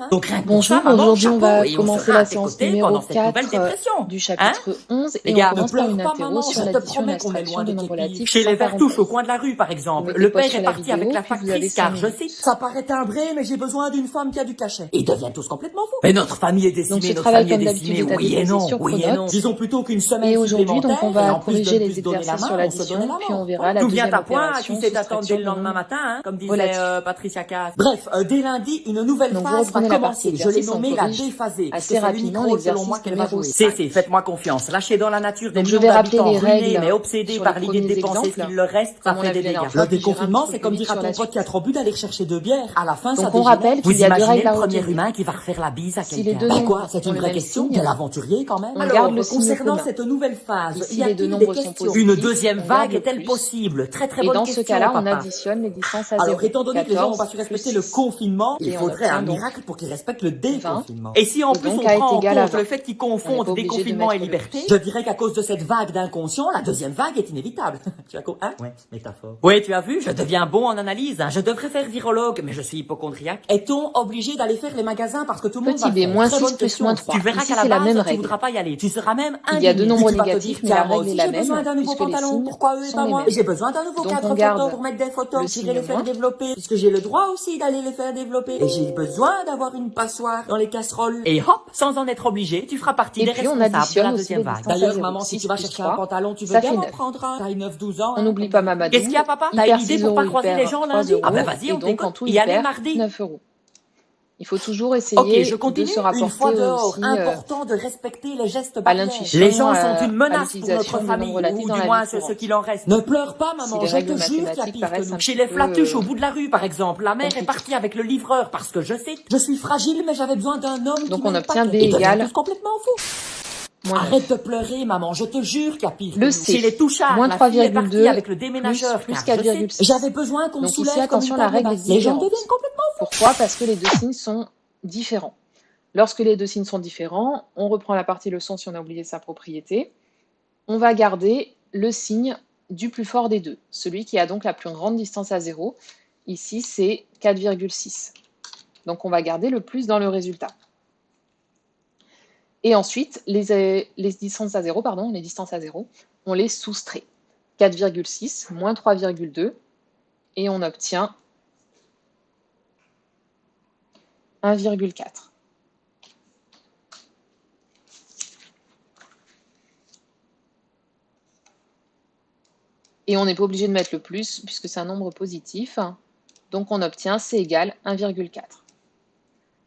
Hein. Donc rien que pour ça, Bonjour, maman, aujourd'hui on chapeau, va et on commencer sera à la tes séance côtés numéro pendant cette nouvelle 4 dépression. du Hein. chapitre 11 Les et on gars, ne commence par pleure une pas, interro maman, sur je te l'addition et promets qu'on est l'abstraction loin de de tes nombres pieds. relatifs Chez sans les Vertouches, au parenthèse. coin de la rue, par Vous exemple, mettez le pause père sur est la parti avec vidéo, la puis vous avez factrice 5 car, je minutes. cite, ça paraît timbré, mais j'ai besoin d'une femme qui a du cachet. Et ils deviennent tous complètement fous. Mais notre famille est Donc ce décimée, notre travail famille est comme d'habitude décimée, est à oui et déposer non, sur oui et non. Pronote. Disons plutôt qu'une Et semaine aujourd'hui donc on supplémentaire, et va en plus de corriger ne les plus se donner la exercices main, sur on se donnait l'addition, la puis on mort. verra Voilà. la D'où vient deuxième ta pointe qui opération, sait attendre dès soustraction le de lendemain nombres matin, hein, comme disait relatifs. Patricia Cass. Bref, dès lundi, une nouvelle Donc vous phase va reprenez la partie commencer. Je l'ai exercice, on nommée la corrige déphasée, puisque assez c'est rapidement l'unique rôle selon moi l'exercice qu'elle va numéro jouer. 5. Faites-moi confiance. Lâchez dans la nature des Donc je millions vais rappeler d'habitants les ruinés, mais règles obsédés sur les par l'idée de premiers dépenser ce exemples, qu'il leur reste, ça comme on fait l'a des vu la dégâts. dernière fois, Le puis j'irai un déconfinement, petit peu c'est plus comme vite dire à sur ton la pote qui a suite. trop bu d'aller chercher 2 bières. À la fin, ça Donc on dégénère. rappelle Vous qu'il y a deux imaginez règles le à premier retenir. humain qui va refaire la bise à Si les quelqu'un? deux Pourquoi? nombres C'est ont une le vraie même question. signe, Quel aventurier quand même. on Alors, garde le signe concernant commun. cette nouvelle phase, Ici, y les deux a-t-il des nombres sont questions? positifs, Une deuxième on garde vague le est-elle plus. possible? Très très Et bonne dans ce question, cas-là, on papa. additionne les distances à Alors, 0. étant donné que les gens n'ont pas 14 su plus respecter le 6. confinement, il Et on faudrait un obtient donc miracle pour qu'ils respectent le 20. déconfinement. Et si en Et plus donc on A est prend en égal à compte 20. le fait qu'ils On n'est confondent pas obligé de déconfinement et mettre le liberté, plus. je dirais qu'à cause de cette vague d'inconscient, la deuxième vague est inévitable. Tu as hein? Ouais, métaphore. Oui, tu as vu, je deviens bon en analyse. Hein. Je devrais faire virologue, mais je suis hypochondriaque. Est-on obligé d'aller faire les magasins parce que tout le monde va Petit le b, faire? moins Très 6 bonne plus question. moins Tu 3. verras Ici, qu'à la c'est la base, même tu règle. voudras pas y aller. Tu seras même Il y a deux indigné. nombres Puis tu vas te négatifs, dire, mais tiens, la moi règle est aussi la j'ai besoin même, d'un nouveau puisque les pantalon. signes Pourquoi eux et sont pas les moi? mêmes. Et j'ai besoin d'un nouveau Donc cadre on photo garde pour mettre des photos, le j'irai signe les faire moins. développer. Puisque j'ai le droit aussi d'aller les faire développer. Et j'ai besoin d'avoir une passoire dans les casseroles. Et hop, sans en être obligé, tu feras partie Et des puis on responsables de additionne la aussi deuxième les vague. distances à D'ailleurs, 0. maman, si 6 tu vas plus chercher un 3, pantalon, tu veux ça bien fait m'en 9. prendre un. Taille 9-12 ans. On Hein, n'oublie comme pas dit. Mamadou. Qu'est-ce qu'il y a, papa? Il T'as une perd idée 6 pour euros, pas il croiser les perd gens 3 lundi? euros. Ah ben vas-y, Et on donc en t'écoute. tout, Y il aller perd mardi. 9 euros. Il faut toujours Ok, essayer je de continue. se Une rapporter fois dehors, aussi important de respecter les gestes à barrières. l'intuition, Les gens sont à une menace pour l'utilisation notre des nombres famille, relatifs ou dans du la vie moins ceux courante. qu'il en reste. Ne pleure pas, Si maman, les je règles te jure qu'il y a mathématiques pire que paraissent nous. un Chez petit les peu flatuches au bout de la rue, par exemple, la mère est compliquées. partie avec le livreur parce que je sais, je suis fragile, mais j'avais besoin d'un homme qui Donc met on le obtient paquet. B Ils deviennent égale tous complètement fous. moins Arrête 9. de pleurer, maman, je te jure qu'il y a pire que Le nous. C, Chez les touchards, moins la fille est partie 3,2 avec le déménageur, plus car je sais, 4,6. j'avais besoin qu'on me Donc ici, soulève comme une attention, la table règle est basse. Les gens différente. deviennent complètement fous. Pourquoi? Parce que les deux signes sont différents. Lorsque les deux signes sont différents, on reprend la partie leçon si on a oublié sa propriété. On va garder le signe du plus fort des deux, celui qui a donc la plus grande distance à 0. Ici, c'est 4,6. Donc on va garder le plus dans le résultat. Et ensuite, les distances à 0, on les soustrait. 4,6 moins 3,2 et on obtient 1,4. Et on n'est pas obligé de mettre le plus puisque c'est un nombre positif. Donc on obtient C égale 1,4.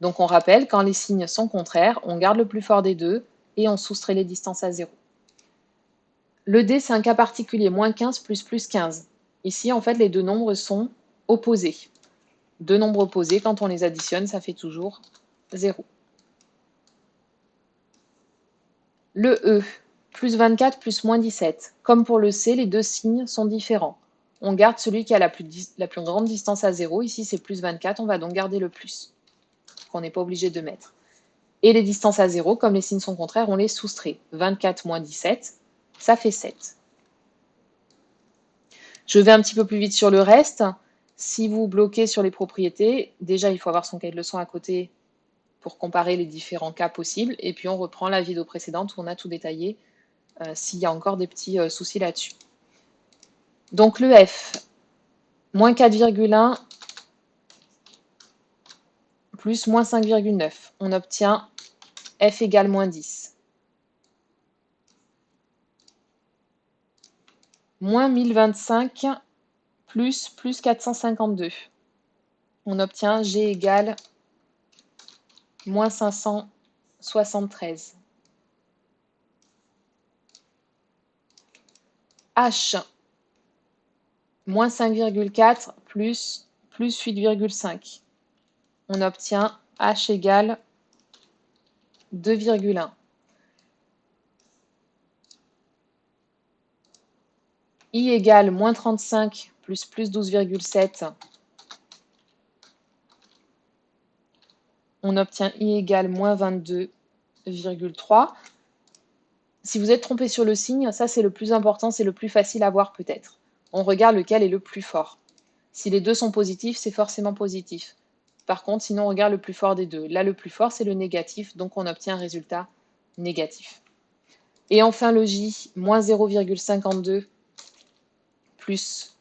Donc on rappelle, quand les signes sont contraires, on garde le plus fort des deux et on soustrait les distances à 0. Le D, c'est un cas particulier, moins 15 plus 15. Ici, en fait, les deux nombres sont opposés. Deux nombres opposés, quand on les additionne, ça fait toujours 0. Le E, plus 24 plus moins 17. Comme pour le C, les deux signes sont différents. On garde celui qui a la plus grande distance à 0. Ici, c'est plus 24, on va donc garder le plus, qu'on n'est pas obligé de mettre. Et les distances à 0, comme les signes sont contraires, on les soustrait. 24 moins 17, ça fait 7. Je vais un petit peu plus vite sur le reste. Si vous bloquez sur les propriétés, déjà, il faut avoir son cahier de leçon à côté pour comparer les différents cas possibles. Et puis, on reprend la vidéo précédente où on a tout détaillé s'il y a encore des petits soucis là-dessus. Donc, le F, moins 4,1 plus moins 5,9. On obtient F égale moins 10. Moins 1025 plus 452. On obtient G égale moins 573. H, moins 5,4 plus 8,5. On obtient H égale 2,1. I égale moins 35 plus 12,7. On obtient I égale moins 22,3. Si vous êtes trompé sur le signe, ça c'est le plus important, c'est le plus facile à voir peut-être. On regarde lequel est le plus fort. Si les deux sont positifs, c'est forcément positif. Par contre, sinon, on regarde le plus fort des deux. Là, le plus fort, c'est le négatif, donc on obtient un résultat négatif. Et enfin, le J, moins 0,52 plus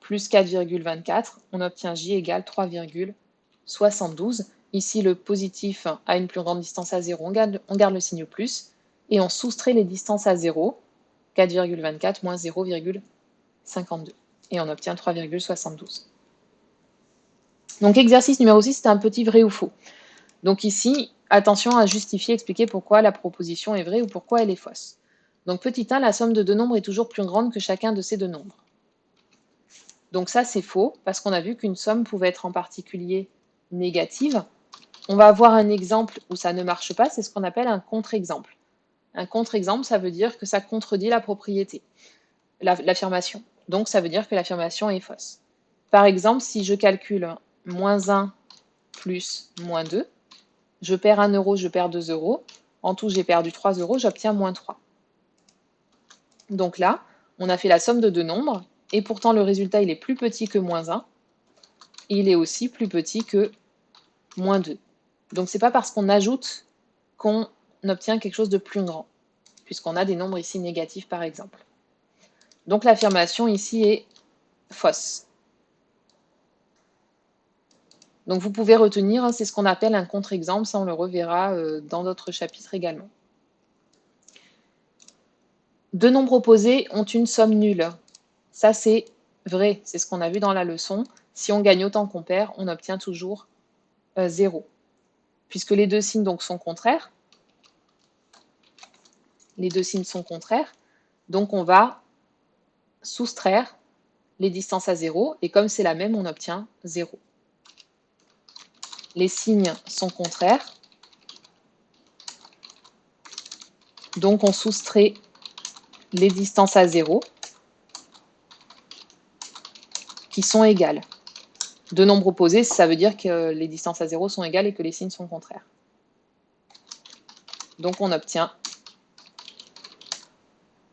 4,24, on obtient J égale 3,72. Ici, le positif a une plus grande distance à 0, on garde le signe plus, et on soustrait les distances à 0, 4,24 moins 0,52, et on obtient 3,72. Donc exercice numéro 6, c'est un petit vrai ou faux. Donc ici, attention à justifier, expliquer pourquoi la proposition est vraie ou pourquoi elle est fausse. Donc petit 1, la somme de deux nombres est toujours plus grande que chacun de ces deux nombres. Donc ça, c'est faux, parce qu'on a vu qu'une somme pouvait être en particulier négative. On va avoir un exemple où ça ne marche pas, c'est ce qu'on appelle un contre-exemple. Un contre-exemple, ça veut dire que ça contredit la propriété, l'affirmation. Donc ça veut dire que l'affirmation est fausse. Par exemple, si je calcule moins 1 plus moins 2, je perds 1 euro, je perds 2 euros. En tout, j'ai perdu 3 euros, j'obtiens moins 3. Donc là, on a fait la somme de deux nombres, et pourtant le résultat il est plus petit que moins 1, et il est aussi plus petit que moins 2. Donc c'est pas parce qu'on ajoute qu'on obtient quelque chose de plus grand, puisqu'on a des nombres ici négatifs par exemple. Donc l'affirmation ici est fausse. Donc vous pouvez retenir, c'est ce qu'on appelle un contre-exemple, ça on le reverra dans d'autres chapitres également. Deux nombres opposés ont une somme nulle. Ça c'est vrai, c'est ce qu'on a vu dans la leçon. Si on gagne autant qu'on perd, on obtient toujours 0. Puisque les deux signes donc sont contraires. Les deux signes sont contraires. Donc on va soustraire les distances à 0. Et comme c'est la même, on obtient 0. Les signes sont contraires. Donc on soustrait les distances à 0 qui sont égales. Deux nombres opposés, ça veut dire que les distances à 0 sont égales et que les signes sont contraires. Donc on obtient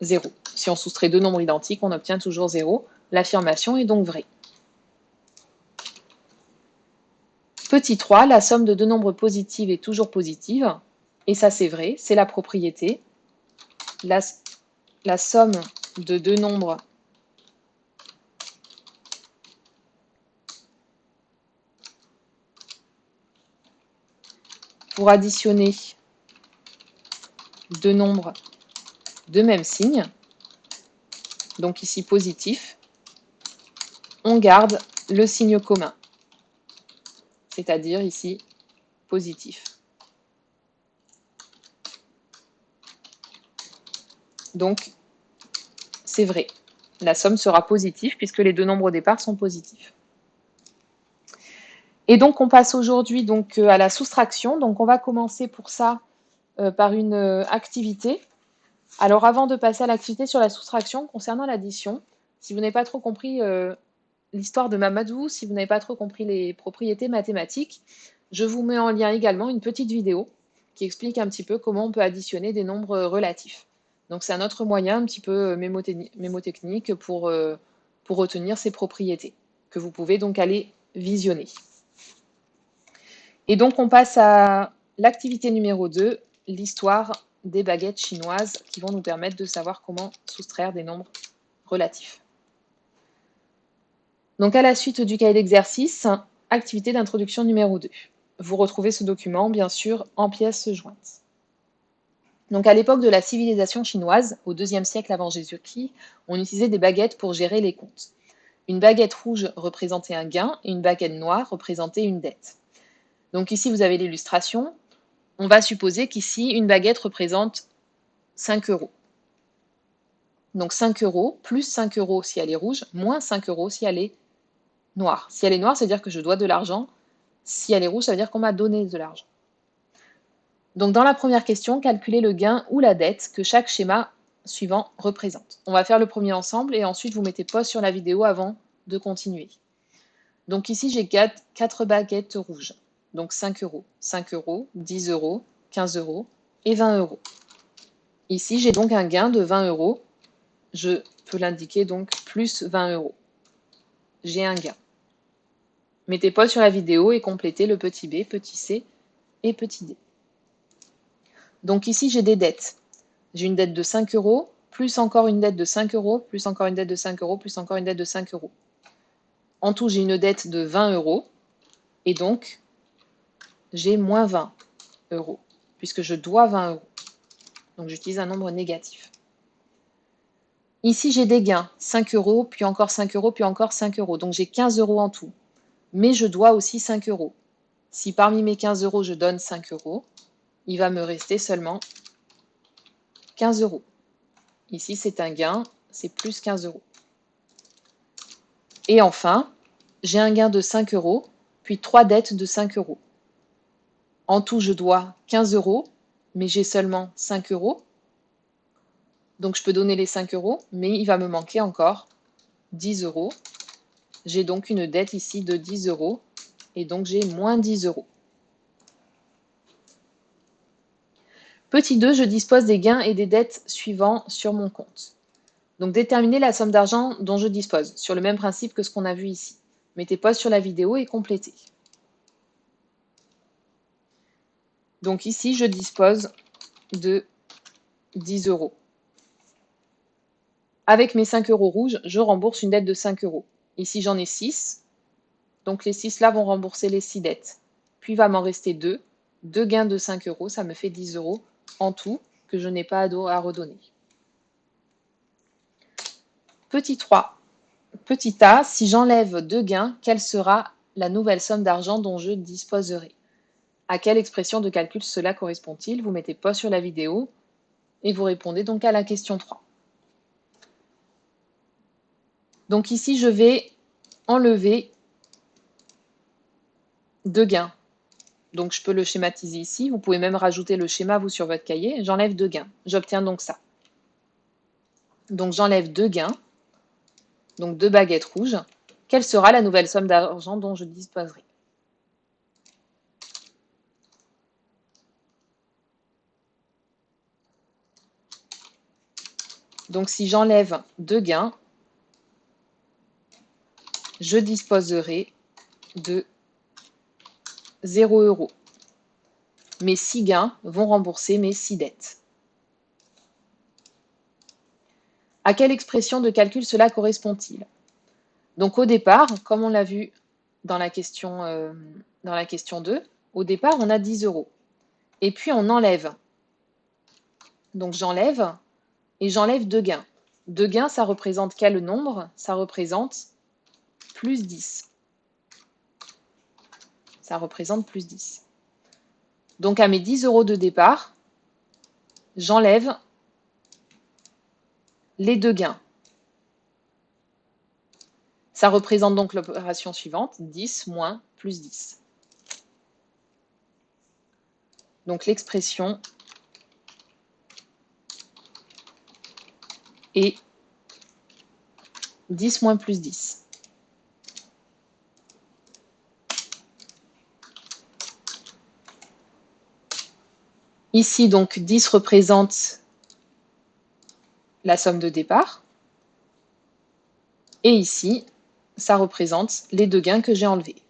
0. Si on soustrait deux nombres identiques, on obtient toujours 0. L'affirmation est donc vraie. Petit 3, la somme de deux nombres positifs est toujours positive. Et ça c'est vrai, c'est la propriété. La somme de deux nombres pour additionner deux nombres de même signe, donc ici positif, on garde le signe commun, c'est-à-dire ici positif. Donc c'est vrai, la somme sera positive puisque les deux nombres au départ sont positifs. Et donc on passe aujourd'hui donc à la soustraction. Donc on va commencer pour ça par une activité. Alors avant de passer à l'activité sur la soustraction, concernant l'addition, si vous n'avez pas trop compris l'histoire de Mamadou, si vous n'avez pas trop compris les propriétés mathématiques, je vous mets en lien également une petite vidéo qui explique un petit peu comment on peut additionner des nombres relatifs. Donc c'est un autre moyen un petit peu mémotechnique pour retenir ces propriétés, que vous pouvez donc aller visionner. Et donc on passe à l'activité numéro 2, l'histoire des baguettes chinoises qui vont nous permettre de savoir comment soustraire des nombres relatifs. Donc à la suite du cahier d'exercice, activité d'introduction numéro 2. Vous retrouvez ce document, bien sûr, en pièces jointes. Donc à l'époque de la civilisation chinoise, au IIe siècle avant Jésus-Christ, on utilisait des baguettes pour gérer les comptes. Une baguette rouge représentait un gain et une baguette noire représentait une dette. Donc ici, vous avez l'illustration. On va supposer qu'ici, une baguette représente 5 euros. Donc 5 euros, plus 5 euros si elle est rouge, moins 5 euros si elle est noire. Si elle est noire, ça veut dire que je dois de l'argent. Si elle est rouge, ça veut dire qu'on m'a donné de l'argent. Donc dans la première question, calculez le gain ou la dette que chaque schéma suivant représente. On va faire le premier ensemble et ensuite vous mettez pause sur la vidéo avant de continuer. Donc ici, j'ai 4 baguettes rouges. Donc 5 euros, 5 euros, 10 euros, 15 euros et 20 euros. Ici, j'ai donc un gain de 20 euros. Je peux l'indiquer donc plus 20 euros. J'ai un gain. Mettez pause sur la vidéo et complétez le petit b, petit c et petit d. Donc ici, j'ai des dettes. J'ai une dette de 5 euros, plus encore une dette de 5 euros, plus encore une dette de 5 euros, plus encore une dette de 5 euros. En tout, j'ai une dette de 20 euros et donc j'ai moins 20 euros puisque je dois 20 euros. Donc j'utilise un nombre négatif. Ici, j'ai des gains, 5 euros, puis encore 5 euros, puis encore 5 euros. Donc j'ai 15 euros en tout. Mais je dois aussi 5 euros. Si parmi mes 15 euros, je donne 5 euros, il va me rester seulement 15 euros. Ici, c'est un gain, c'est plus 15 euros. Et enfin, j'ai un gain de 5 euros, puis 3 dettes de 5 euros. En tout, je dois 15 euros, mais j'ai seulement 5 euros. Donc, je peux donner les 5 euros, mais il va me manquer encore 10 euros. J'ai donc une dette ici de 10 euros, et donc j'ai moins 10 euros. Petit 2, je dispose des gains et des dettes suivants sur mon compte. Donc, déterminez la somme d'argent dont je dispose, sur le même principe que ce qu'on a vu ici. Mettez pause sur la vidéo et complétez. Donc ici, je dispose de 10 euros. Avec mes 5 euros rouges, je rembourse une dette de 5 euros. Ici, j'en ai 6. Donc les 6 là vont rembourser les 6 dettes. Puis il va m'en rester 2. 2 gains de 5 euros, ça me fait 10 euros en tout que je n'ai pas à redonner. Petit 3. Petit a, si j'enlève 2 gains, quelle sera la nouvelle somme d'argent dont je disposerai? À quelle expression de calcul cela correspond-il? Vous mettez pause sur la vidéo et vous répondez donc à la question 3. Donc ici, je vais enlever 2 gains. Donc je peux le schématiser ici. Vous pouvez même rajouter le schéma, vous, sur votre cahier. J'enlève 2 gains. J'obtiens donc ça. Donc j'enlève 2 gains, donc 2 baguettes rouges. Quelle sera la nouvelle somme d'argent dont je disposerai? Donc si j'enlève 2 gains, je disposerai de 0 euros. Mes 6 gains vont rembourser mes 6 dettes. À quelle expression de calcul cela correspond-il? Donc au départ, comme on l'a vu dans la question 2, au départ, on a 10 euros. Et puis on enlève. Donc j'enlève et j'enlève 2 gains. 2 gains, ça représente quel nombre? Ça représente plus 10. Ça représente plus 10. Donc à mes 10 euros de départ, j'enlève les 2 gains. Ça représente donc l'opération suivante, 10 moins plus 10. Donc l'expression est 10 moins plus 10. Ici, donc, 10 représente la somme de départ. Et ici, ça représente les 2 gains que j'ai enlevés.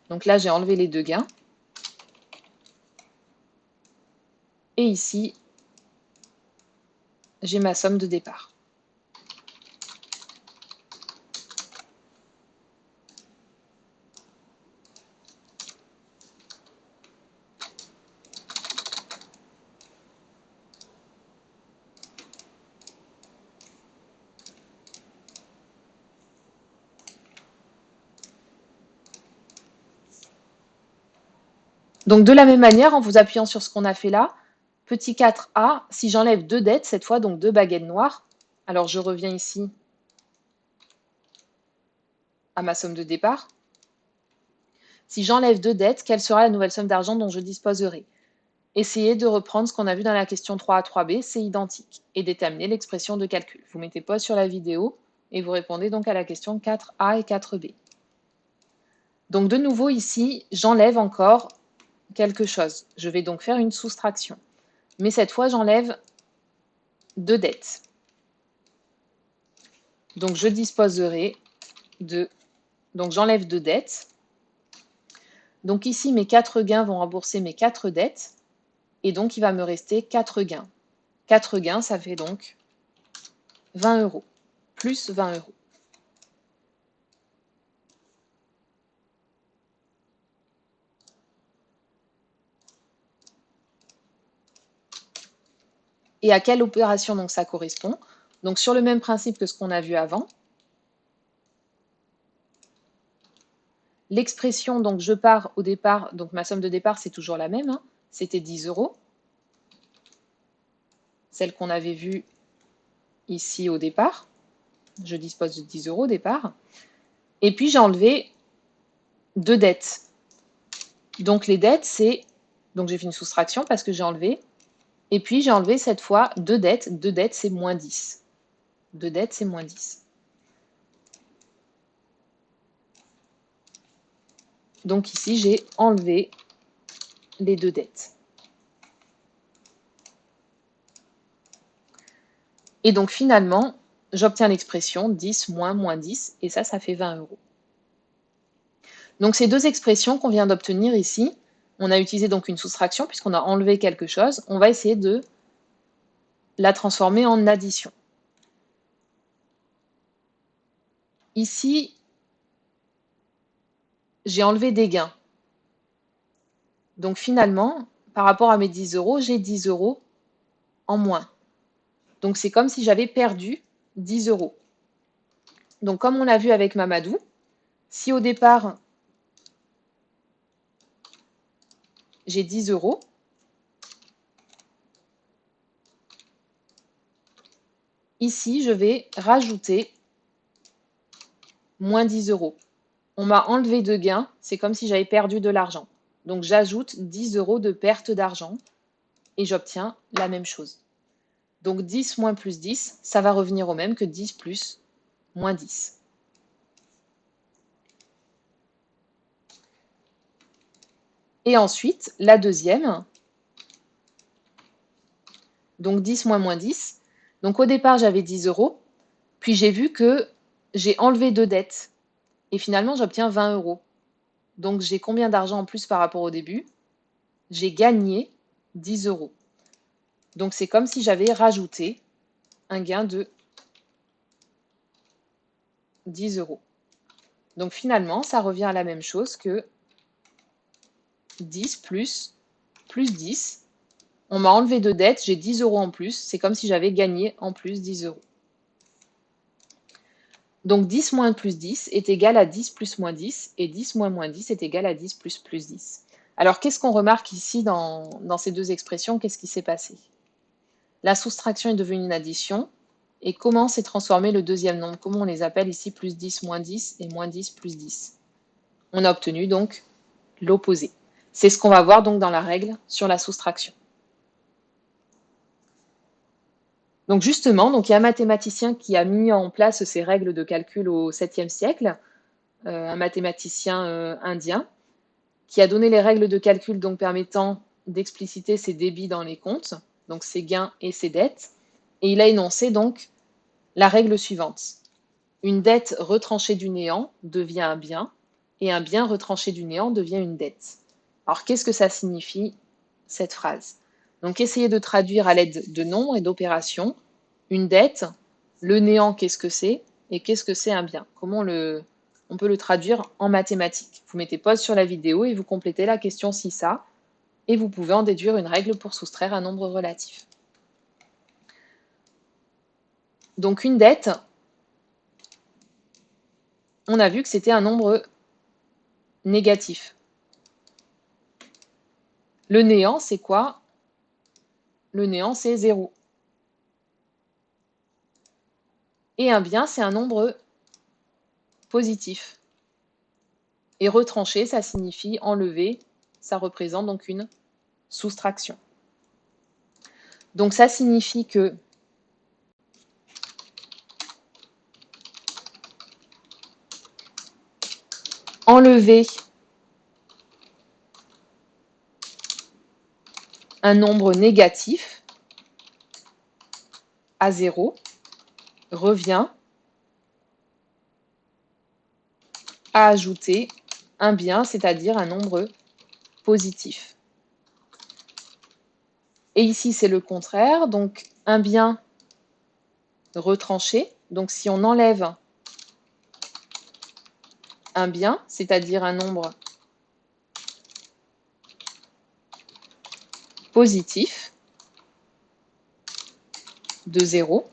Donc là, j'ai enlevé les 2 gains. Et ici, j'ai ma somme de départ. Donc de la même manière, en vous appuyant sur ce qu'on a fait là, petit 4a, si j'enlève 2 dettes, cette fois donc 2 baguettes noires, alors je reviens ici à ma somme de départ. Si j'enlève 2 dettes, quelle sera la nouvelle somme d'argent dont je disposerai? Essayez de reprendre ce qu'on a vu dans la question 3A, 3B, c'est identique, et déterminer l'expression de calcul. Vous mettez pause sur la vidéo et vous répondez donc à la question 4A et 4B. Donc de nouveau ici, j'enlève encore quelque chose. Je vais donc faire une soustraction. Mais cette fois, j'enlève 2 dettes. Donc je disposerai de Donc j'enlève 2 dettes. Donc ici, mes 4 gains vont rembourser mes 4 dettes. Et donc, il va me rester 4 gains. 4 gains, ça fait donc 20 €, plus 20 €. Et à quelle opération donc ça correspond? Donc sur le même principe que ce qu'on a vu avant, l'expression, donc je pars au départ, donc ma somme de départ c'est toujours la même, hein, c'était 10 €, celle qu'on avait vue ici au départ. Je dispose de 10 € au départ. Et puis j'ai enlevé 2 dettes. Donc les dettes, c'est, donc j'ai fait une soustraction parce que j'ai enlevé. Et puis j'ai enlevé cette fois 2 dettes. 2 dettes, c'est moins 10. 2 dettes, c'est moins 10. Donc ici, j'ai enlevé les 2 dettes. Et donc finalement, j'obtiens l'expression 10 moins moins 10, et ça fait 20 €. Donc ces deux expressions qu'on vient d'obtenir ici, on a utilisé donc une soustraction puisqu'on a enlevé quelque chose. On va essayer de la transformer en addition. Ici, j'ai enlevé des gains. Donc finalement, par rapport à mes 10 €, j'ai 10 € en moins. Donc c'est comme si j'avais perdu 10 €. Donc comme on l'a vu avec Mamadou, si au départ j'ai 10 €, ici je vais rajouter moins 10 €. On m'a enlevé de gains, c'est comme si j'avais perdu de l'argent. Donc j'ajoute 10 € de perte d'argent et j'obtiens la même chose. Donc 10 moins plus 10, ça va revenir au même que 10 plus moins 10. Et ensuite, la deuxième, donc 10 moins moins 10. Donc au départ, j'avais 10 €, puis j'ai vu que j'ai enlevé 2 dettes. Et finalement, j'obtiens 20 €. Donc j'ai combien d'argent en plus par rapport au début? J'ai gagné 10 €. Donc c'est comme si j'avais rajouté un gain de 10 €. Donc finalement, ça revient à la même chose que 10 plus 10. On m'a enlevé de dettes, j'ai 10 € en plus. C'est comme si j'avais gagné en plus 10 €. Donc 10 moins plus 10 est égal à 10 plus moins 10, et 10 moins moins 10 est égal à 10 plus plus 10. Alors qu'est-ce qu'on remarque ici dans ces deux expressions? Qu'est-ce qui s'est passé? La soustraction est devenue une addition. Et comment s'est transformé le deuxième nombre? Comment on les appelle ici plus 10 moins 10 et moins 10 plus 10? On a obtenu donc l'opposé. C'est ce qu'on va voir donc dans la règle sur la soustraction. Donc justement, donc il y a un mathématicien qui a mis en place ces règles de calcul au 7e siècle, un mathématicien indien, qui a donné les règles de calcul donc permettant d'expliciter ses débits dans les comptes, donc ses gains et ses dettes. Et il a énoncé donc la règle suivante. Une dette retranchée du néant devient un bien, et un bien retranché du néant devient une dette. Alors qu'est-ce que ça signifie, cette phrase? Donc essayez de traduire à l'aide de nombres et d'opérations. Une dette, le néant, qu'est-ce que c'est? Et qu'est-ce que c'est un bien? Comment on peut le traduire en mathématiques? Vous mettez pause sur la vidéo et vous complétez la question si ça, et vous pouvez en déduire une règle pour soustraire un nombre relatif. Donc une dette, on a vu que c'était un nombre négatif. Le néant, c'est quoi? Le néant, c'est 0. Et un bien, c'est un nombre positif. Et retranché, ça signifie enlever, ça représente donc une soustraction. Donc ça signifie que enlever un nombre négatif à 0 revient à ajouter un bien, c'est-à-dire un nombre positif. Et ici, c'est le contraire, donc un bien retranché. Donc si on enlève un bien, c'est-à-dire un nombre positif de 0,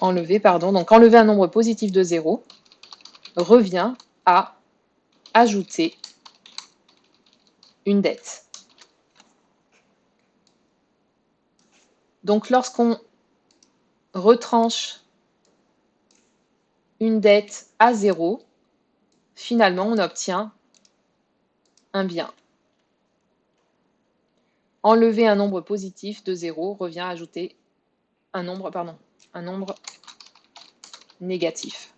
donc enlever un nombre positif de 0 revient à ajouter une dette. Donc lorsqu'on retranche une dette à 0, finalement on obtient un bien. Enlever un nombre positif de 0 revient à ajouter un nombre négatif.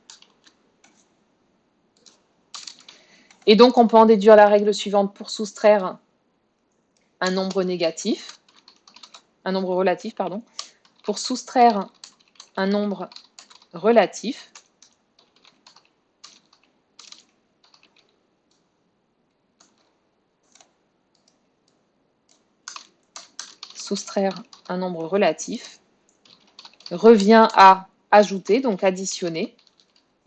Et donc on peut en déduire la règle suivante pour soustraire un nombre négatif, un nombre relatif, pardon. Pour soustraire un nombre relatif, revient à ajouter, donc additionner.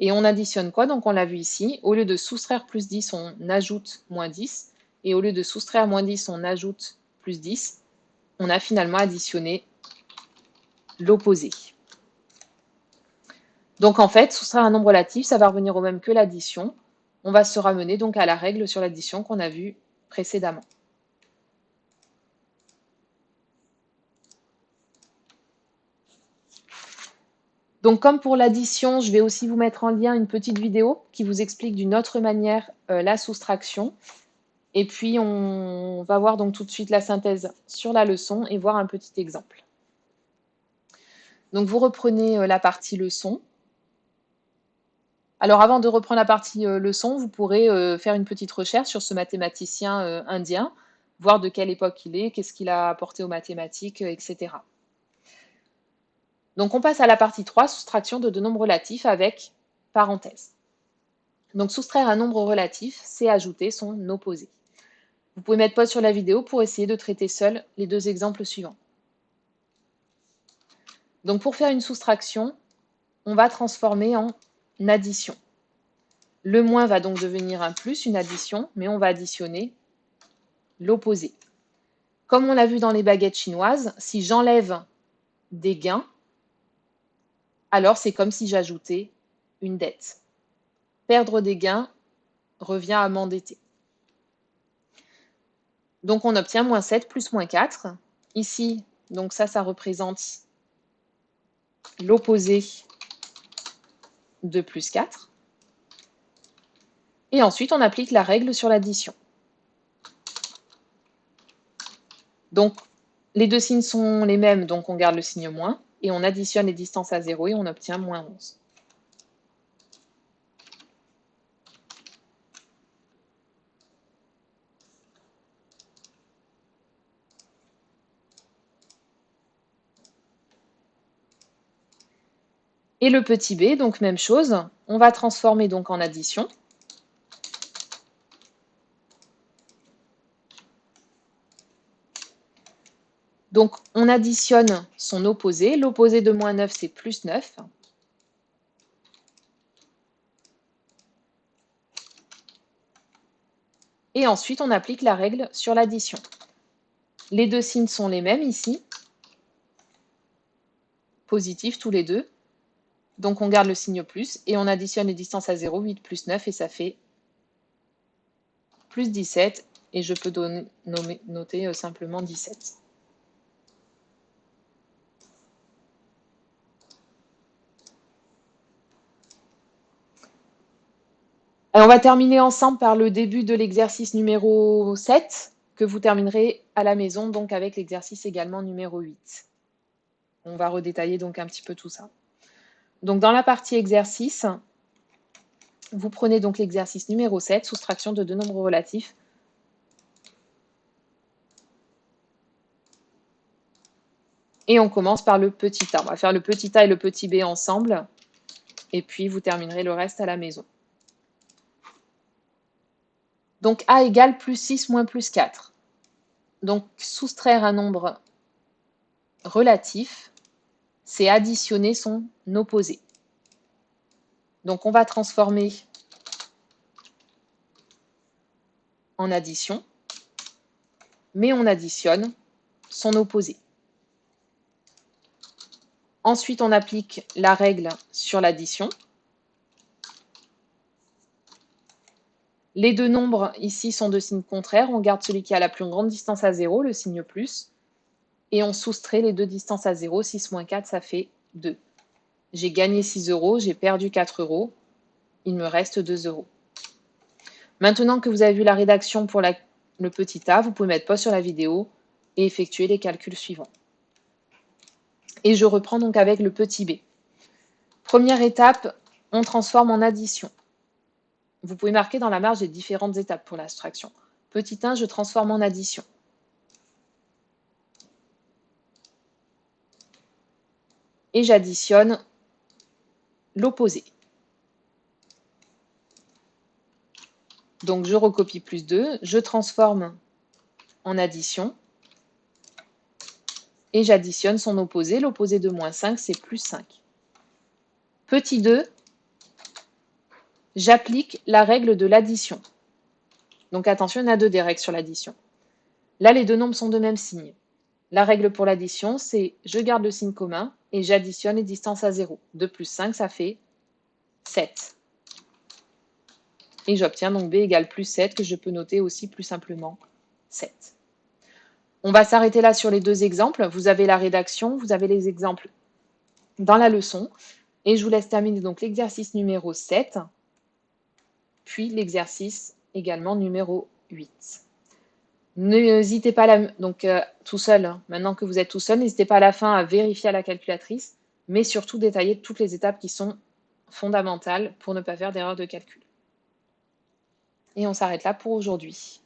Et on additionne quoi? Donc on l'a vu ici, au lieu de soustraire plus 10, on ajoute moins 10. Et au lieu de soustraire moins 10, on ajoute plus 10. On a finalement additionné l'opposé. Donc en fait, soustraire un nombre relatif, ça va revenir au même que l'addition. On va se ramener donc à la règle sur l'addition qu'on a vue précédemment. Donc comme pour l'addition, je vais aussi vous mettre en lien une petite vidéo qui vous explique d'une autre manière la soustraction. Et puis on va voir donc tout de suite la synthèse sur la leçon et voir un petit exemple. Donc vous reprenez la partie leçon. Alors avant de reprendre la partie leçon, vous pourrez faire une petite recherche sur ce mathématicien indien, voir de quelle époque il est, qu'est-ce qu'il a apporté aux mathématiques, etc. Donc on passe à la partie 3, soustraction de deux nombres relatifs avec parenthèse. Donc soustraire un nombre relatif, c'est ajouter son opposé. Vous pouvez mettre pause sur la vidéo pour essayer de traiter seul les deux exemples suivants. Donc pour faire une soustraction, on va transformer en addition. Le moins va donc devenir un plus, une addition, mais on va additionner l'opposé. Comme on l'a vu dans les baguettes chinoises, si j'enlève des gains, alors c'est comme si j'ajoutais une dette. Perdre des gains revient à m'endetter. Donc on obtient moins 7 plus moins 4. Ici, donc ça représente l'opposé de plus 4. Et ensuite, on applique la règle sur l'addition. Donc, les deux signes sont les mêmes, donc on garde le signe moins, et on additionne les distances à 0 et on obtient moins 11. Et le petit b, donc même chose, on va transformer donc en addition. Donc on additionne son opposé. L'opposé de moins 9, c'est plus 9. Et ensuite, on applique la règle sur l'addition. Les deux signes sont les mêmes ici, positifs tous les deux. Donc on garde le signe plus et on additionne les distances à 0, 8 plus 9 et ça fait plus 17 et je peux noter simplement 17. Et on va terminer ensemble par le début de l'exercice numéro 7 que vous terminerez à la maison donc avec l'exercice également numéro 8. On va redétailler donc un petit peu tout ça. Donc dans la partie exercice, vous prenez donc l'exercice numéro 7, soustraction de deux nombres relatifs. Et on commence par le petit a. On va faire le petit a et le petit b ensemble. Et puis, vous terminerez le reste à la maison. Donc, a égale plus 6 moins plus 4. Donc, soustraire un nombre relatif, c'est additionner son opposé. Donc, on va transformer en addition, mais on additionne son opposé. Ensuite, on applique la règle sur l'addition. Les deux nombres ici sont de signes contraires. On garde celui qui a la plus grande distance à 0, le signe plus, et on soustrait les deux distances à 0. 6 moins 4, ça fait 2. J'ai gagné 6 euros, j'ai perdu 4 euros. Il me reste 2 euros. Maintenant que vous avez vu la rédaction pour le petit a, vous pouvez mettre pause sur la vidéo et effectuer les calculs suivants. Et je reprends donc avec le petit b. Première étape, on transforme en addition. Vous pouvez marquer dans la marge les différentes étapes pour l'abstraction. Petit 1, je transforme en addition. Et j'additionne l'opposé. Donc je recopie plus 2, je transforme en addition et j'additionne son opposé. L'opposé de moins 5, c'est plus 5. Petit 2, j'applique la règle de l'addition. Donc attention, il y en a deux des règles sur l'addition. Là, les deux nombres sont de même signe. La règle pour l'addition, c'est je garde le signe commun et j'additionne les distances à 0. 2 plus 5, ça fait 7. Et j'obtiens donc b égale plus 7, que je peux noter aussi plus simplement 7. On va s'arrêter là sur les deux exemples. Vous avez la rédaction, vous avez les exemples dans la leçon. Et je vous laisse terminer donc l'exercice numéro 7, puis l'exercice également numéro 8. N'hésitez pas, tout seul, hein, maintenant que vous êtes tout seul, n'hésitez pas à la fin à vérifier à la calculatrice, mais surtout détailler toutes les étapes qui sont fondamentales pour ne pas faire d'erreur de calcul. Et on s'arrête là pour aujourd'hui.